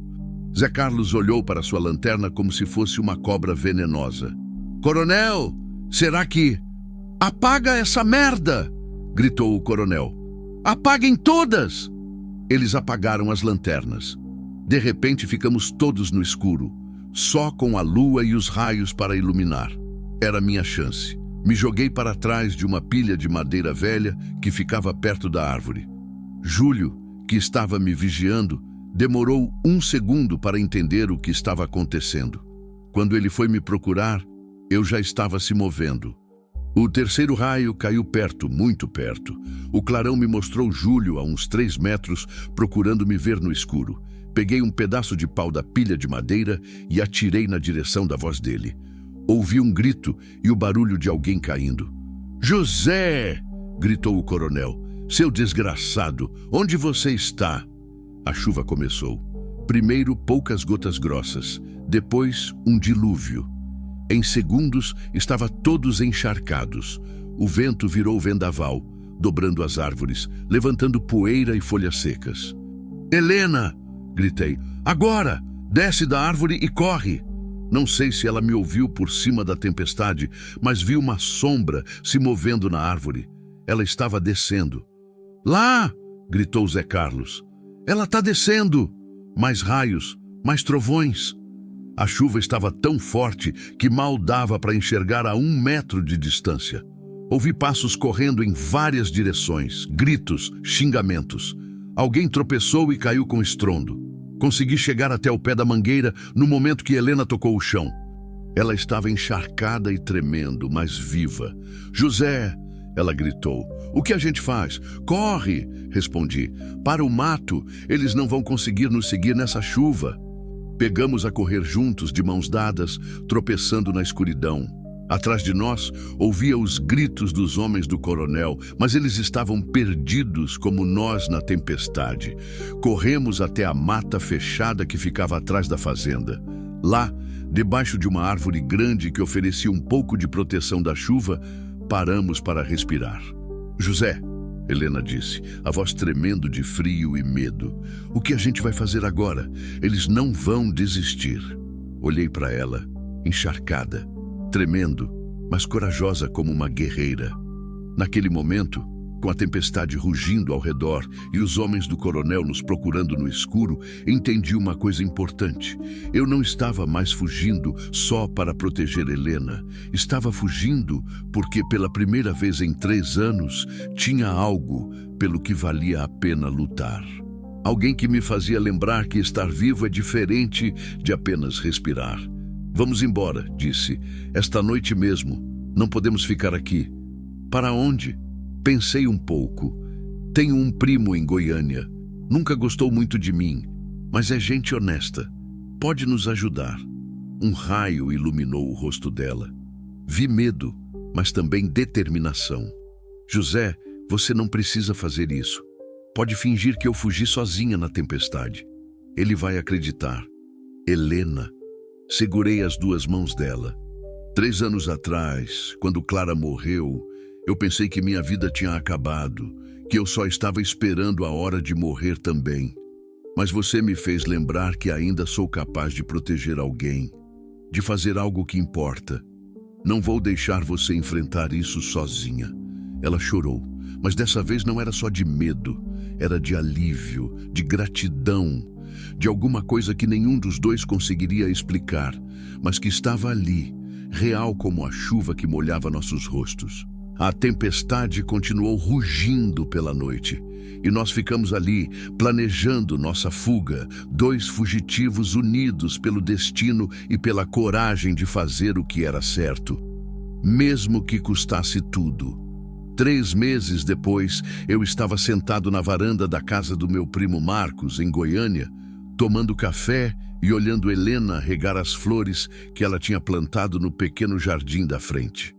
Zé Carlos olhou para sua lanterna como se fosse uma cobra venenosa. Coronel, será que... Apaga essa merda! Gritou o coronel. Apaguem todas! Eles apagaram as lanternas. De repente ficamos todos no escuro, só com a lua e os raios para iluminar. Era minha chance. Me joguei para trás de uma pilha de madeira velha que ficava perto da árvore. Júlio, que estava me vigiando, demorou 1 segundo para entender o que estava acontecendo. Quando ele foi me procurar, eu já estava se movendo. O terceiro raio caiu perto, muito perto. O clarão me mostrou Júlio a uns 3 metros, procurando me ver no escuro. Peguei um pedaço de pau da pilha de madeira e atirei na direção da voz dele. Ouvi um grito e o barulho de alguém caindo. José! Gritou o coronel. Seu desgraçado, onde você está? A chuva começou. Primeiro poucas gotas grossas, depois um dilúvio. Em segundos, estava todos encharcados. O vento virou vendaval, dobrando as árvores, levantando poeira e folhas secas. Helena! Gritei. Agora! Desce da árvore e corre! Não sei se ela me ouviu por cima da tempestade, mas vi uma sombra se movendo na árvore. Ela estava descendo. Lá! Gritou Zé Carlos. Ela está descendo! Mais raios, mais trovões. A chuva estava tão forte que mal dava para enxergar a 1 metro de distância. Ouvi passos correndo em várias direções, gritos, xingamentos. Alguém tropeçou e caiu com estrondo. Consegui chegar até o pé da mangueira no momento que Helena tocou o chão. Ela estava encharcada e tremendo, mas viva. José! Ela gritou. O que a gente faz? Corre! Respondi. Para o mato, eles não vão conseguir nos seguir nessa chuva. Pegamos a correr juntos, de mãos dadas, tropeçando na escuridão. Atrás de nós, ouvia os gritos dos homens do coronel, mas eles estavam perdidos como nós na tempestade. Corremos até a mata fechada que ficava atrás da fazenda. Lá, debaixo de uma árvore grande que oferecia um pouco de proteção da chuva, paramos para respirar. José, Helena disse, a voz tremendo de frio e medo. O que a gente vai fazer agora? Eles não vão desistir. Olhei para ela, encharcada, tremendo, mas corajosa como uma guerreira. Naquele momento, com a tempestade rugindo ao redor e os homens do coronel nos procurando no escuro, entendi uma coisa importante. Eu não estava mais fugindo só para proteger Helena. Estava fugindo porque, pela primeira vez em 3 anos, tinha algo pelo que valia a pena lutar. Alguém que me fazia lembrar que estar vivo é diferente de apenas respirar. Vamos embora, disse. Esta noite mesmo. Não podemos ficar aqui. Para onde? Pensei um pouco. Tenho um primo em Goiânia. Nunca gostou muito de mim, mas é gente honesta. Pode nos ajudar. Um raio iluminou o rosto dela. Vi medo, mas também determinação. José, você não precisa fazer isso. Pode fingir que eu fugi sozinha na tempestade. Ele vai acreditar. Helena. Segurei as 2 mãos dela. 3 anos atrás, quando Clara morreu, eu pensei que minha vida tinha acabado, que eu só estava esperando a hora de morrer também. Mas você me fez lembrar que ainda sou capaz de proteger alguém, de fazer algo que importa. Não vou deixar você enfrentar isso sozinha. Ela chorou, mas dessa vez não era só de medo, era de alívio, de gratidão, de alguma coisa que nenhum dos dois conseguiria explicar, mas que estava ali, real como a chuva que molhava nossos rostos. A tempestade continuou rugindo pela noite, e nós ficamos ali, planejando nossa fuga, 2 fugitivos unidos pelo destino e pela coragem de fazer o que era certo, mesmo que custasse tudo. 3 meses depois, eu estava sentado na varanda da casa do meu primo Marcos, em Goiânia, tomando café e olhando Helena regar as flores que ela tinha plantado no pequeno jardim da frente.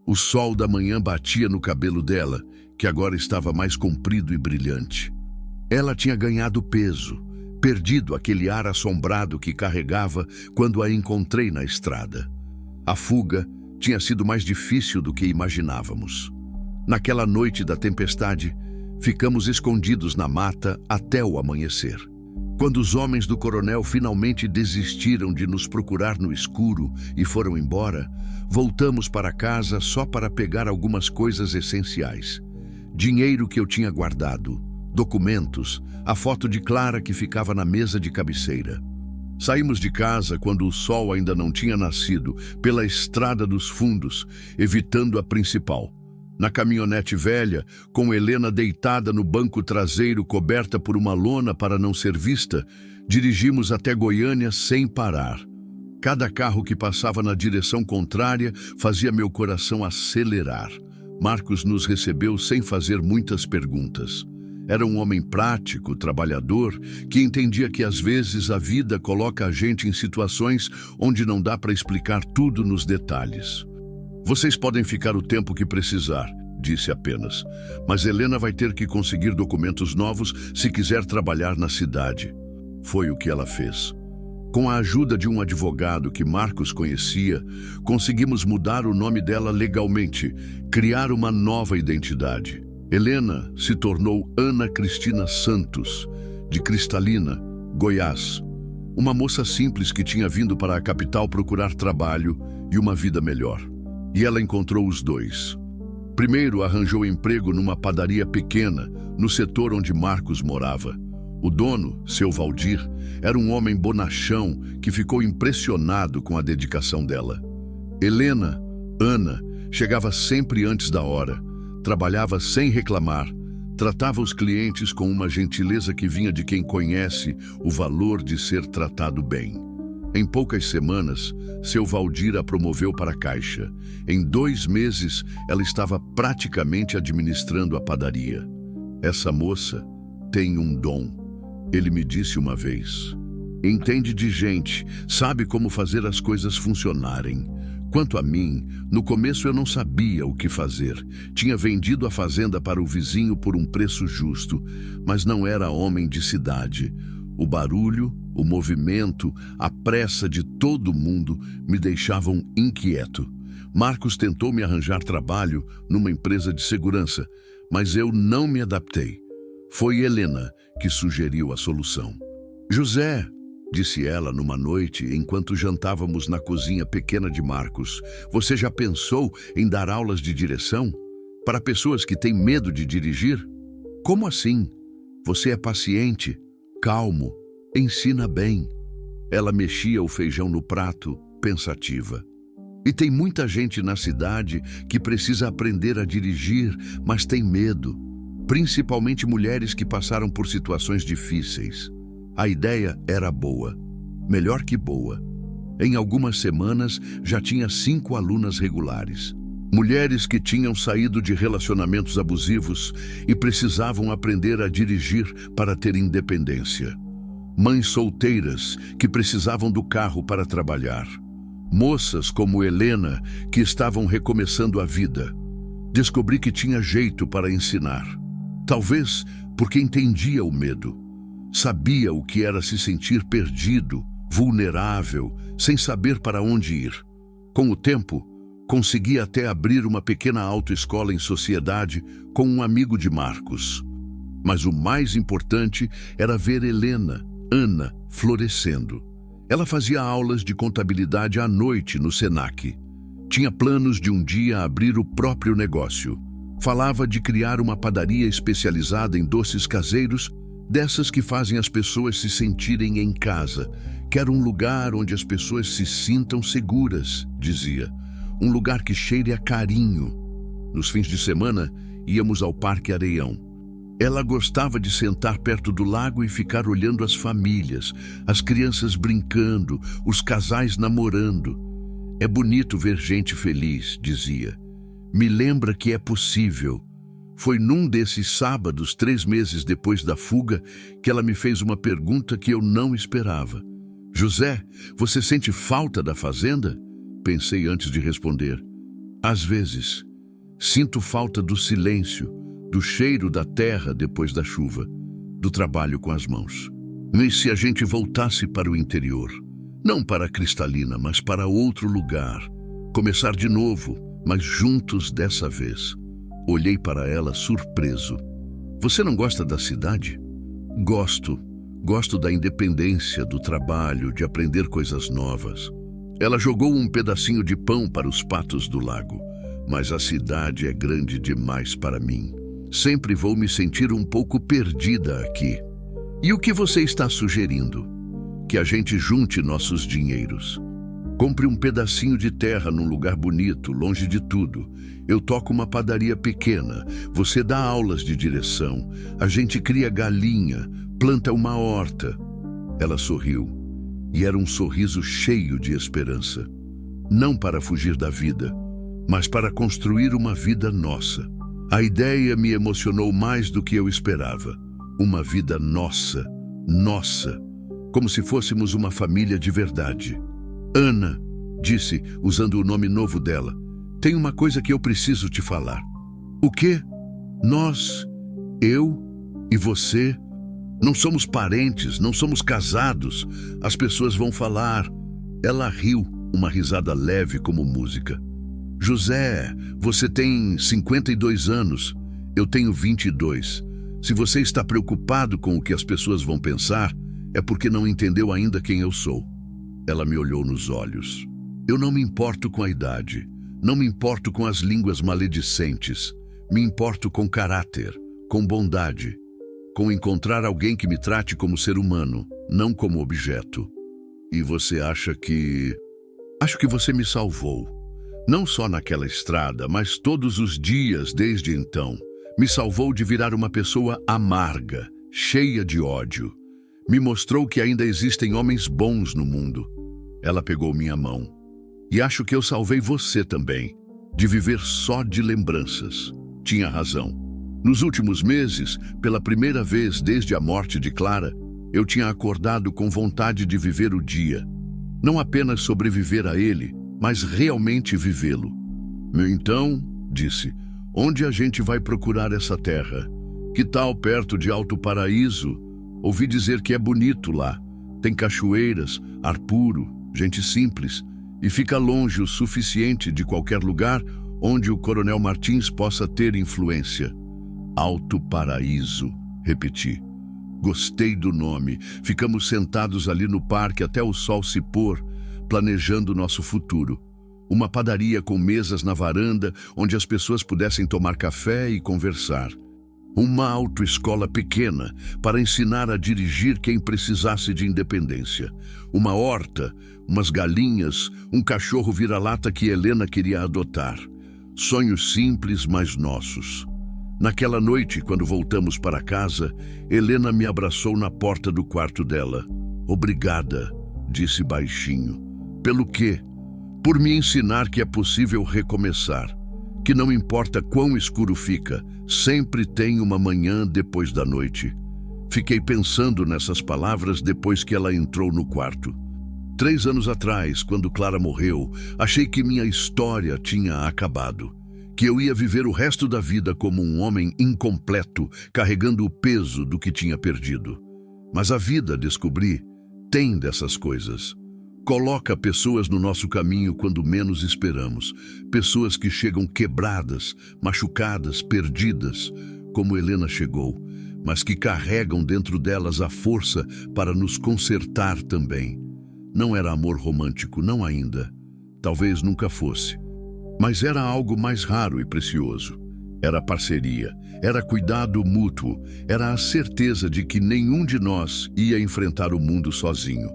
O sol da manhã batia no cabelo dela, que agora estava mais comprido e brilhante. Ela tinha ganhado peso, perdido aquele ar assombrado que carregava quando a encontrei na estrada. A fuga tinha sido mais difícil do que imaginávamos. Naquela noite da tempestade, ficamos escondidos na mata até o amanhecer. Quando os homens do coronel finalmente desistiram de nos procurar no escuro e foram embora, voltamos para casa só para pegar algumas coisas essenciais. Dinheiro que eu tinha guardado, documentos, a foto de Clara que ficava na mesa de cabeceira. Saímos de casa quando o sol ainda não tinha nascido, pela estrada dos fundos, evitando a principal. Na caminhonete velha, com Helena deitada no banco traseiro coberta por uma lona para não ser vista, dirigimos até Goiânia sem parar. Cada carro que passava na direção contrária fazia meu coração acelerar. Marcos nos recebeu sem fazer muitas perguntas. Era um homem prático, trabalhador, que entendia que às vezes a vida coloca a gente em situações onde não dá para explicar tudo nos detalhes. Vocês podem ficar o tempo que precisar, disse apenas, mas Helena vai ter que conseguir documentos novos se quiser trabalhar na cidade. Foi o que ela fez. Com a ajuda de um advogado que Marcos conhecia, conseguimos mudar o nome dela legalmente, criar uma nova identidade. Helena se tornou Ana Cristina Santos, de Cristalina, Goiás. Uma moça simples que tinha vindo para a capital procurar trabalho e uma vida melhor. E ela encontrou os dois. Primeiro arranjou emprego numa padaria pequena, no setor onde Marcos morava. O dono, seu Valdir, era um homem bonachão que ficou impressionado com a dedicação dela. Helena, Ana, chegava sempre antes da hora, trabalhava sem reclamar, tratava os clientes com uma gentileza que vinha de quem conhece o valor de ser tratado bem. Em poucas semanas, seu Valdir a promoveu para a caixa. Em 2 meses, ela estava praticamente administrando a padaria. Essa moça tem um dom, ele me disse uma vez. Entende de gente, sabe como fazer as coisas funcionarem. Quanto a mim, no começo eu não sabia o que fazer. Tinha vendido a fazenda para o vizinho por um preço justo, mas não era homem de cidade. O barulho, o movimento, a pressa de todo mundo me deixavam inquieto. Marcos tentou me arranjar trabalho numa empresa de segurança, mas eu não me adaptei. Foi Helena que sugeriu a solução. José, disse ela numa noite enquanto jantávamos na cozinha pequena de Marcos, você já pensou em dar aulas de direção? Para pessoas que têm medo de dirigir? Como assim? Você é paciente, calmo, ensina bem. Ela mexia o feijão no prato, pensativa. E tem muita gente na cidade que precisa aprender a dirigir, mas tem medo. Principalmente mulheres que passaram por situações difíceis. A ideia era boa, melhor que boa. Em algumas semanas já tinha 5 alunas regulares. Mulheres que tinham saído de relacionamentos abusivos e precisavam aprender a dirigir para ter independência. Mães solteiras que precisavam do carro para trabalhar. Moças como Helena que estavam recomeçando a vida. Descobri que tinha jeito para ensinar. Talvez porque entendia o medo. Sabia o que era se sentir perdido, vulnerável, sem saber para onde ir. Com o tempo, consegui até abrir uma pequena autoescola em sociedade com um amigo de Marcos. Mas o mais importante era ver Helena, Ana, florescendo. Ela fazia aulas de contabilidade à noite no Senac. Tinha planos de um dia abrir o próprio negócio. Falava de criar uma padaria especializada em doces caseiros, dessas que fazem as pessoas se sentirem em casa. Quero um lugar onde as pessoas se sintam seguras, dizia. Um lugar que cheire a carinho. Nos fins de semana, íamos ao Parque Areião. Ela gostava de sentar perto do lago e ficar olhando as famílias, as crianças brincando, os casais namorando. É bonito ver gente feliz, dizia. Me lembra que é possível. Foi num desses sábados, 3 meses depois da fuga, que ela me fez uma pergunta que eu não esperava. José, você sente falta da fazenda? Pensei antes de responder. Às vezes. Sinto falta do silêncio, do cheiro da terra depois da chuva, do trabalho com as mãos. E se a gente voltasse para o interior? Não para a Cristalina, mas para outro lugar. Começar de novo, mas juntos dessa vez. Olhei para ela surpreso. Você não gosta da cidade? Gosto. Gosto da independência, do trabalho, de aprender coisas novas. Ela jogou um pedacinho de pão para os patos do lago. Mas a cidade é grande demais para mim. Sempre vou me sentir um pouco perdida aqui. E o que você está sugerindo? Que a gente junte nossos dinheiros. Compre um pedacinho de terra num lugar bonito, longe de tudo. Eu toco uma padaria pequena, você dá aulas de direção, a gente cria galinha, planta uma horta. Ela sorriu, e era um sorriso cheio de esperança. Não para fugir da vida, mas para construir uma vida nossa. A ideia me emocionou mais do que eu esperava. Uma vida nossa, nossa, como se fôssemos uma família de verdade. Ana, disse, usando o nome novo dela, tem uma coisa que eu preciso te falar. O quê? Nós, eu e você, não somos parentes, não somos casados. As pessoas vão falar. Ela riu, uma risada leve como música. José, você tem 52 anos, eu tenho 22. Se você está preocupado com o que as pessoas vão pensar, É porque não entendeu ainda quem eu sou. Ela me olhou nos olhos. Eu não me importo com a idade. Não me importo com as línguas maledicentes. Me importo com caráter, com bondade, com encontrar alguém que me trate como ser humano, não como objeto. E você acha que... Acho que você me salvou. Não só naquela estrada, mas todos os dias desde então. Me salvou de virar uma pessoa amarga, cheia de ódio. Me mostrou que ainda existem homens bons no mundo. Ela pegou minha mão. E acho que eu salvei você também, de viver só de lembranças. Tinha razão. Nos últimos meses, pela primeira vez desde a morte de Clara, eu tinha acordado com vontade de viver o dia. Não apenas sobreviver a ele, mas realmente vivê-lo. Então, disse, onde a gente vai procurar essa terra? Que tal perto de Alto Paraíso? Ouvi dizer que é bonito lá. Tem cachoeiras, ar puro, gente simples. E fica longe o suficiente de qualquer lugar onde o Coronel Martins possa ter influência. Alto Paraíso, repeti. Gostei do nome. Ficamos sentados ali no parque até o sol se pôr, planejando nosso futuro. Uma padaria com mesas na varanda onde as pessoas pudessem tomar café e conversar. Uma autoescola pequena para ensinar a dirigir quem precisasse de independência. Uma horta, umas galinhas, um cachorro vira-lata que Helena queria adotar. Sonhos simples, mas nossos. Naquela noite, quando voltamos para casa, Helena me abraçou na porta do quarto dela. Obrigada, disse baixinho. Pelo quê? Por me ensinar que é possível recomeçar. Que não importa quão escuro fica, sempre tem uma manhã depois da noite. Fiquei pensando nessas palavras depois que ela entrou no quarto. 3 anos atrás, quando Clara morreu, achei que minha história tinha acabado. Que eu ia viver o resto da vida como um homem incompleto, carregando o peso do que tinha perdido. Mas a vida, descobri, tem dessas coisas. Coloca pessoas no nosso caminho quando menos esperamos. Pessoas que chegam quebradas, machucadas, perdidas, como Helena chegou, mas que carregam dentro delas a força para nos consertar também. Não era amor romântico, não ainda. Talvez nunca fosse. Mas era algo mais raro e precioso. Era parceria, era cuidado mútuo, era a certeza de que nenhum de nós ia enfrentar o mundo sozinho.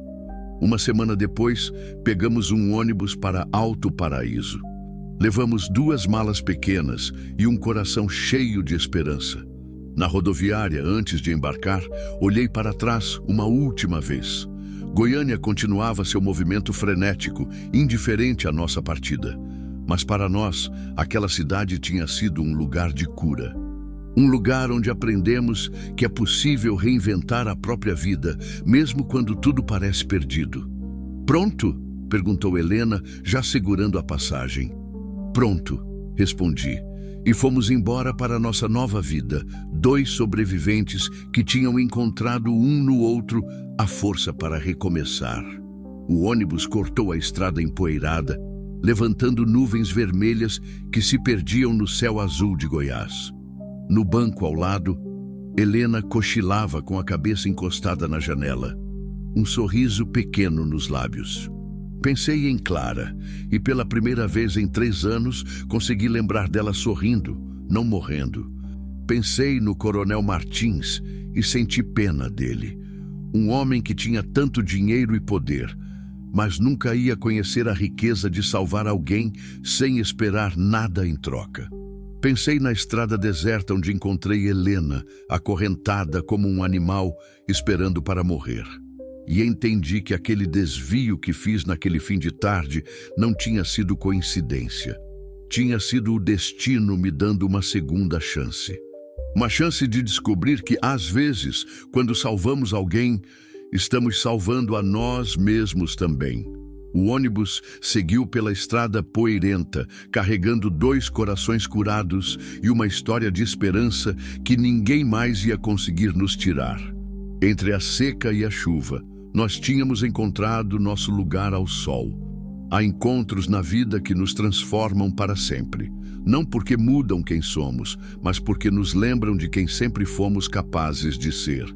Uma semana depois, pegamos um ônibus para Alto Paraíso. Levamos 2 malas pequenas e um coração cheio de esperança. Na rodoviária, antes de embarcar, olhei para trás uma última vez. Goiânia continuava seu movimento frenético, indiferente à nossa partida. Mas para nós, aquela cidade tinha sido um lugar de cura. Um lugar onde aprendemos que é possível reinventar a própria vida, mesmo quando tudo parece perdido. Pronto? Perguntou Helena, já segurando a passagem. Pronto, respondi. E fomos embora para nossa nova vida, 2 sobreviventes que tinham encontrado um no outro a força para recomeçar. O ônibus cortou a estrada empoeirada, levantando nuvens vermelhas que se perdiam no céu azul de Goiás. No banco ao lado, Helena cochilava com a cabeça encostada na janela, um sorriso pequeno nos lábios. Pensei em Clara, e pela primeira vez em 3 anos consegui lembrar dela sorrindo, não morrendo. Pensei no Coronel Martins e senti pena dele. Um homem que tinha tanto dinheiro e poder, mas nunca ia conhecer a riqueza de salvar alguém sem esperar nada em troca. Pensei na estrada deserta onde encontrei Helena, acorrentada como um animal, esperando para morrer. E entendi que aquele desvio que fiz naquele fim de tarde não tinha sido coincidência. Tinha sido o destino me dando uma segunda chance. Uma chance de descobrir que, às vezes, quando salvamos alguém, estamos salvando a nós mesmos também. O ônibus seguiu pela estrada poeirenta, carregando 2 corações curados e uma história de esperança que ninguém mais ia conseguir nos tirar. Entre a seca e a chuva, nós tínhamos encontrado nosso lugar ao sol. Há encontros na vida que nos transformam para sempre. Não porque mudam quem somos, mas porque nos lembram de quem sempre fomos capazes de ser.